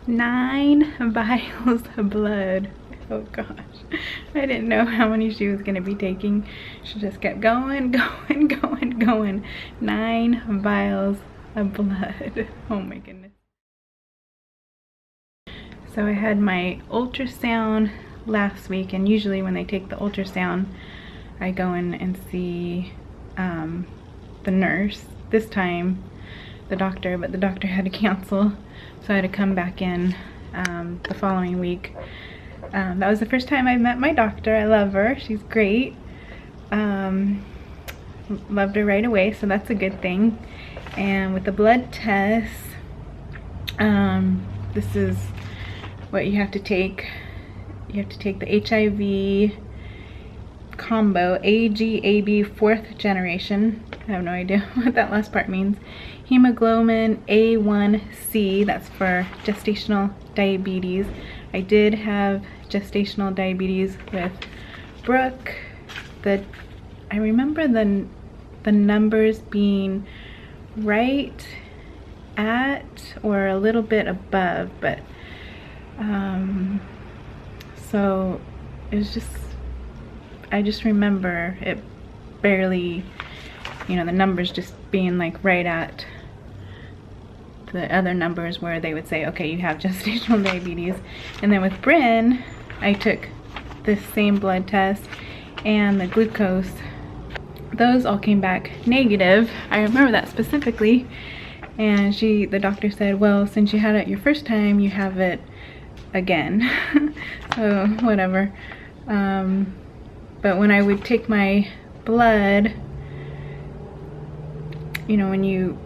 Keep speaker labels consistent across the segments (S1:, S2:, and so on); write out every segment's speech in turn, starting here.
S1: 9 vials of blood. Oh gosh, I didn't know how many she was gonna be taking. She just kept going, going, going, going. 9 vials of blood. Oh my goodness. So I had my ultrasound last week, and usually when they take the ultrasound, I go in and see the nurse. This time the doctor, but the doctor had to cancel, so I had to come back in the following week. That was the first time I met my doctor. I love her. She's great. Loved her right away, so that's a good thing. And with the blood test, this is what you have to take. You have to take the HIV combo, AG-AB 4th generation. I have no idea what that last part means. Hemoglobin A1C, that's for gestational diabetes. I did have gestational diabetes with Brooke. I remember the numbers being right at or a little bit above, but so it was just, I just remember it barely, you know, the numbers just being like right at the other numbers where they would say, okay, you have gestational diabetes. And then with Bryn, I took the same blood test and the glucose. Those all came back negative. I remember that specifically. And the doctor said, well, since you had it your first time, you have it again. So whatever. But when I would take my blood, you know, when you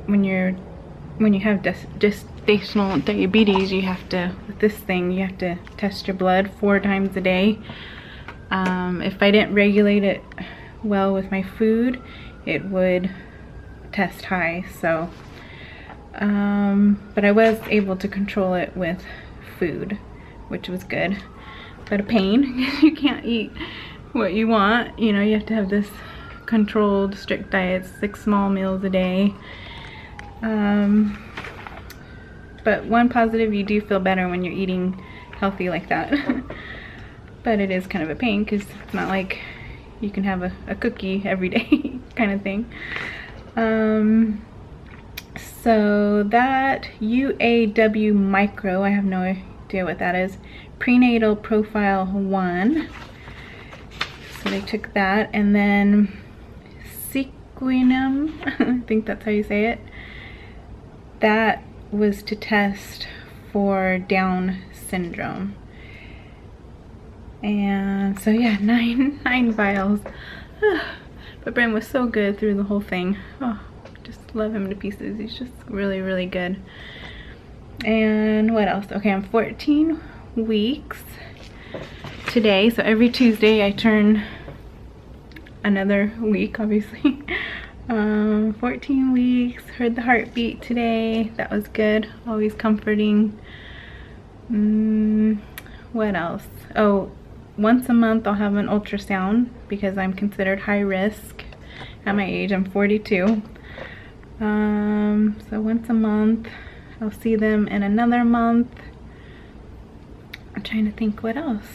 S1: have gestational diabetes, you have to, with this thing, you have to test your blood 4 times a day. If I didn't regulate it well with my food, it would test high. So but I was able to control it with food, which was good, but a pain. You can't eat what you want, you know, you have to have this controlled strict diet, 6 small meals a day. But one positive, you do feel better when you're eating healthy like that. But it is kind of a pain because it's not like you can have a cookie every day kind of thing. So that UAW micro, I have no idea what that is. Prenatal profile 1. So they took that, and then sequinum, I think that's how you say it. That was to test for Down syndrome. And so yeah, nine vials. But Bryn was so good through the whole thing. Oh, just love him to pieces. He's just really, really good. And what else? Okay, I'm 14 weeks today. So every Tuesday I turn another week, obviously. 14 weeks. Heard the heartbeat today. That was good. Always comforting. What else? Oh, once a month I'll have an ultrasound because I'm considered high risk at my age. I'm 42. So once a month. I'll see them in another month. I'm trying to think what else.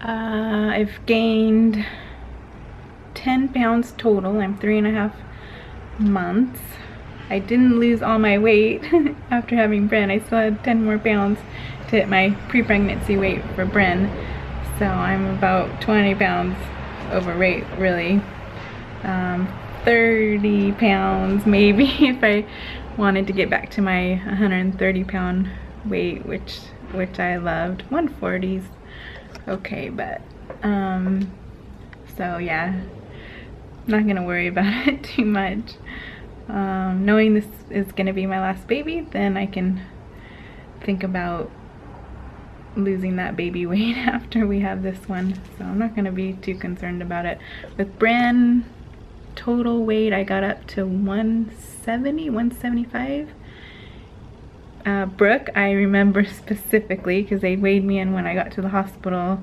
S1: I've gained 10 pounds total. I'm 3.5 months. I didn't lose all my weight after having Bryn. I still had 10 more pounds to hit my pre-pregnancy weight for Bryn. So I'm about 20 pounds overweight, really. 30 pounds maybe if I wanted to get back to my 130 pound weight, which I loved. 140's okay, but so yeah, not gonna worry about it too much. Knowing this is gonna be my last baby, then I can think about losing that baby weight after we have this one, so I'm not gonna be too concerned about it. With Bryn, total weight I got up to 170, 175. Brooke, I remember specifically because they weighed me in when I got to the hospital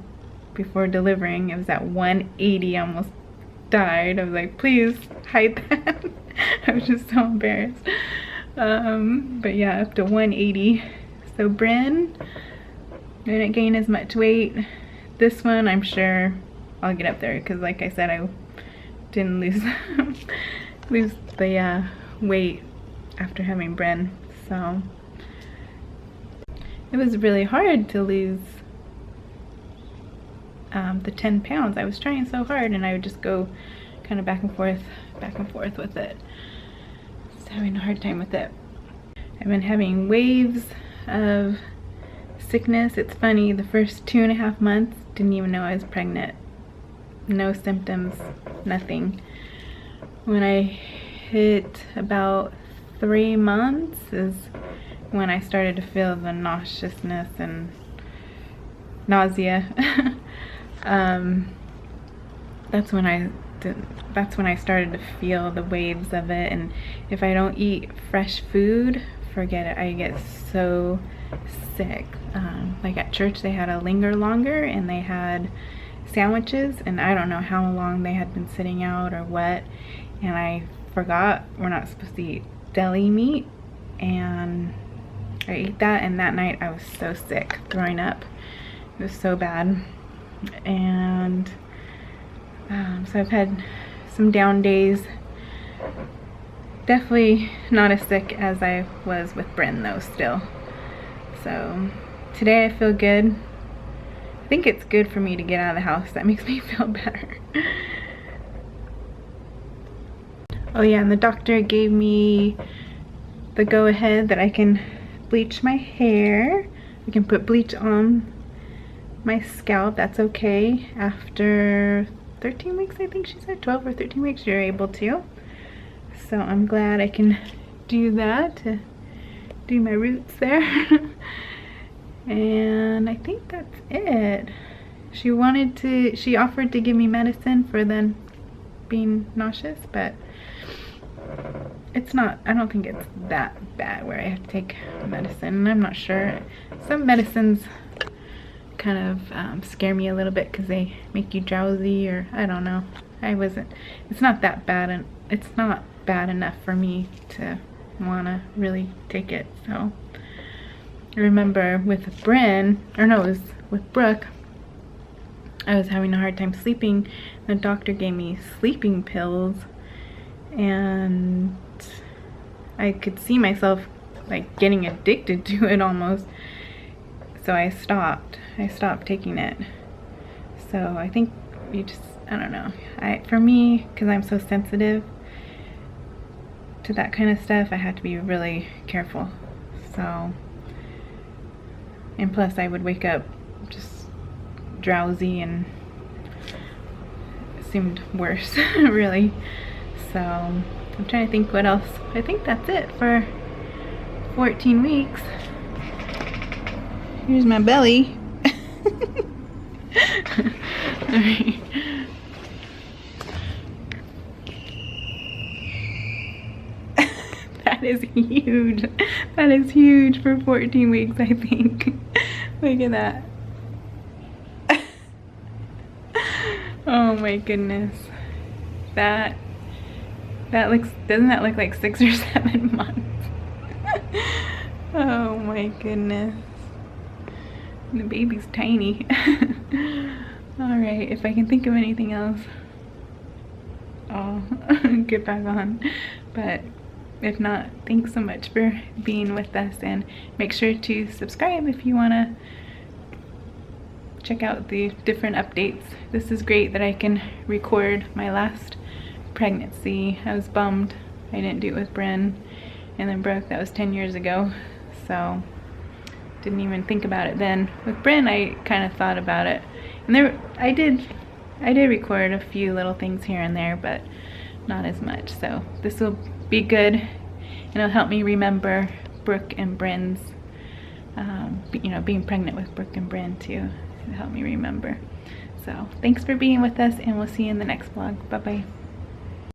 S1: before delivering. It was at 180. I almost died. I was like, please hide that. I was just so embarrassed. But yeah, up to 180. So Bryn didn't gain as much weight. This one, I'm sure I'll get up there because, like I said, I didn't lose lose the weight after having Bryn. So it was really hard to lose the 10 pounds. I was trying so hard, and I would just go kind of back and forth with it. Just having a hard time with it. I've been having waves of sickness. It's funny, the first 2.5 months, didn't even know I was pregnant. No symptoms, nothing. When I hit about 3 months is when I started to feel the nauseousness and nausea. That's when I started to feel the waves of it. And if I don't eat fresh food, forget it, I get so sick. Like at church they had a linger longer, and they had sandwiches, and I don't know how long they had been sitting out or what, and I forgot we're not supposed to eat deli meat, and I ate that, and that night I was so sick, throwing up. It was so bad. And so I've had some down days. Definitely not as sick as I was with Bryn though, still. So today I feel good. I think it's good for me to get out of the house. That makes me feel better. Oh yeah, and the doctor gave me the go-ahead that I can bleach my hair. I can put bleach on my scalp. That's okay. After 13 weeks, I think she said, 12 or 13 weeks, you're able to. So I'm glad I can do that, to do my roots there. And I think that's it. She offered to give me medicine for then being nauseous, but it's not, I don't think it's that bad where I have to take medicine. I'm not sure. Some medicines kind of scare me a little bit because they make you drowsy, or I don't know. It's not that bad, and it's not bad enough for me to want to really take it. So I remember with Bryn, or no, it was with Brooke, I was having a hard time sleeping. The doctor gave me sleeping pills, and I could see myself like getting addicted to it almost. So I stopped taking it. So I think I don't know. For me, because I'm so sensitive to that kind of stuff, I had to be really careful. So, and plus I would wake up just drowsy, and it seemed worse, really. So I'm trying to think what else. I think that's it for 14 weeks. Here's my belly. Alright. That is huge. That is huge for 14 weeks, I think. Look at that. Oh my goodness. That looks, doesn't that look like 6 or 7 months? Oh my goodness. The baby's tiny. Alright, if I can think of anything else, I'll get back on. But if not, thanks so much for being with us, and make sure to subscribe if you want to check out the different updates. This is great that I can record my last pregnancy. I was bummed I didn't do it with Bryn, and then Brooke, that was 10 years ago, so didn't even think about it then. With Bryn, I kind of thought about it, and I did record a few little things here and there, but not as much. So this will be good, and it'll help me remember Brooke and Bryn's, you know, being pregnant with Brooke and Bryn too. It'll help me remember. So thanks for being with us, and we'll see you in the next vlog. Bye bye.